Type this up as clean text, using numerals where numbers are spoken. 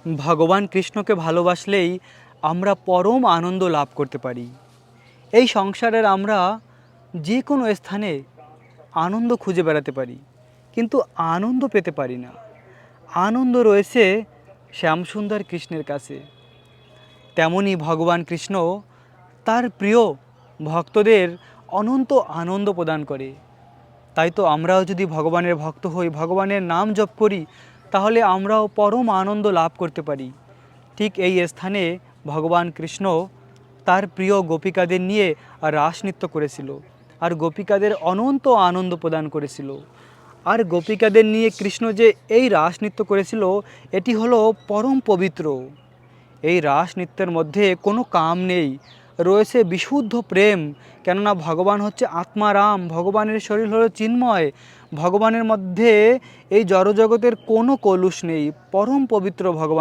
ভগবান কৃষ্ণকে ভালোবাসলেই আমরা পরম আনন্দ লাভ করতে পারি। এই সংসারের আমরা যে কোনো স্থানে আনন্দ খুঁজে বেড়াতে পারি, কিন্তু আনন্দ পেতে পারি না। আনন্দ রয়েছে শ্যামসুন্দর কৃষ্ণের কাছে। তেমনি ভগবান কৃষ্ণ তার প্রিয় ভক্তদের অনন্ত আনন্দ প্রদান করে। তাই তো আমরাও যদি ভগবানের ভক্ত হই, ভগবানের নাম জপ করি, তাহলে আমরাও পরম আনন্দ লাভ করতে পারি। ঠিক এই স্থানে ভগবান কৃষ্ণ তার প্রিয় গোপিকাদের নিয়ে রাস নৃত্য করেছিল, আর গোপিকাদের অনন্ত আনন্দ প্রদান করেছিল। আর গোপিকাদের নিয়ে কৃষ্ণ যে এই রাস নৃত্য করেছিল, এটি হলো পরম পবিত্র। এই রাস নৃত্যের মধ্যে কোনো কাম নেই, রয়েছে বিশুদ্ধ প্রেম। কেননা ভগবান হচ্ছে আত্মারাম, ভগবানের শরীর হলো চিন্ময়। ভগবানের মধ্যে এই জড়জগতের কোনো কলুষ নেই, পরম পবিত্র ভগবান।